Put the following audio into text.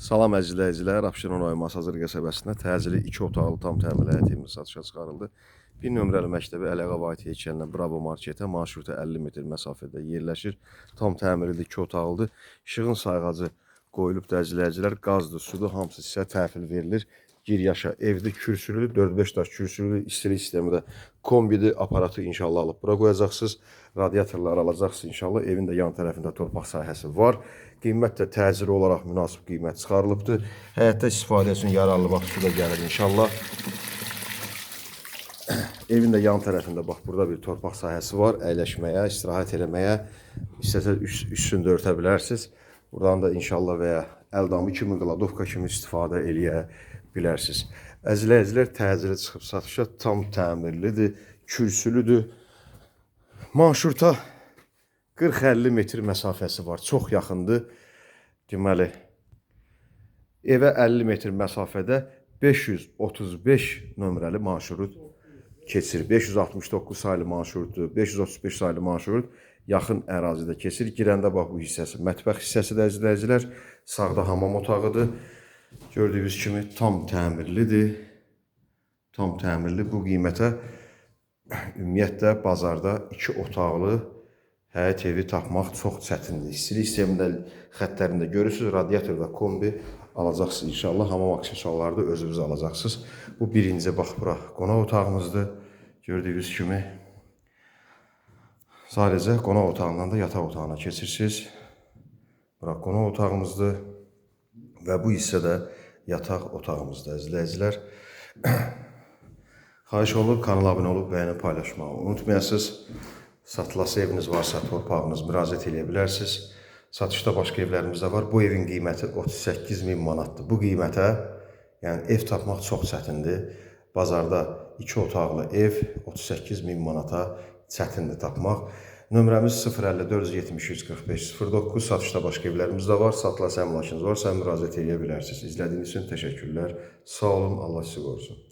Salam əzizləyicilər, Abşeron rayon Masazır qəsəbəsində təcili 2 otaqlı tam təmirli həyətimiz satışa çıxarıldı. 1 nömrəli məktəbi Əliağa Vahid heykəlinə Bravo marketə marşruta 50 metr məsafədə yerləşir. Tam təmirli 2 otaqlıdır. İşığın sayğacı qoyulub əzizləyicilər, qazdır, sudur, hamısı sizə təhvil verilir. Gir yaşa, evdə kürsülü, 4-5 daş kürsülü, istilik sistemi də kombidir, aparatı inşallah alıb bura qoyacaqsınız. Radiatorlar alacaqsınız inşallah. Evin də yan tərəfində torpaq sahəsi var. Qiymət də təcili olaraq münasib qiymət çıxarılıbdır. Həyətdə istifadə üçün yararlı bax su da gəlir inşallah. Evin də yan tərəfində bax burada bir torpaq sahəsi var. Əyləşməyə, istirahət eləməyə, istəsəz üstünü örtə bilərsiniz. Buradan da inşallah və ya əldamı kimi, qladovka kimi istifadə eləyə bilərsiniz. Əzizləyicilər, təcili çıxıb satışa, tam təmirlidir, kürsülüdür. Marşruta 40-50 metr məsafəsi var, çox yaxındır. Deməli, evə 50 metr məsafədə 535 nömrəli marşrut keçir. 569 saylı marşrutdur, 535 saylı marşrut yaxın ərazidə keçir. Girəndə bax bu hissəsi, mətbəx hissəsidir əzizləyicilər. Sağda hamam otağıdır. Gördüyünüz kimi tam təmirlidir. Tam təmirli. Bu qiymətə ümumiyyətlə bazarda 2 otaqlı həyət evi tapmaq çox çətindir. İstilik sistemində xəttlərində görürsünüz, radiator və kombi alacaqsınız inşallah. Hamam aksesuarları da özünüz alacaqsınız. Bu birinci bax bura qonaq otağımızdır. Gördüyünüz kimi sadəcə qonaq otağından da yataq otağına keçirsiniz. Bura qonaq otağımızdır və bu hissə də yataq otağımızdır əzizləyicilər. Xahiş olur, kanala abunə olub, bəyənib paylaşmağı unutmayasınız. Satılası eviniz varsa, torpağınız müraciət edə bilərsiniz. Satışda başqa evlərimiz də var. Bu evin qiyməti 38.000 manatdır. Bu qiymətə, yəni ev tapmaq çox çətindir. Bazarda 2 otaqlı ev 38.000 manata çətindir tapmaq. Nömrəmiz 054 73 45 09. Satışda başqa evlərimiz də var. Satılası əmlakınız varsa müraciət edə bilərsiniz. İzlədiyiniz üçün təşəkkürlər. Sağ olun, Allah sizi qorusun.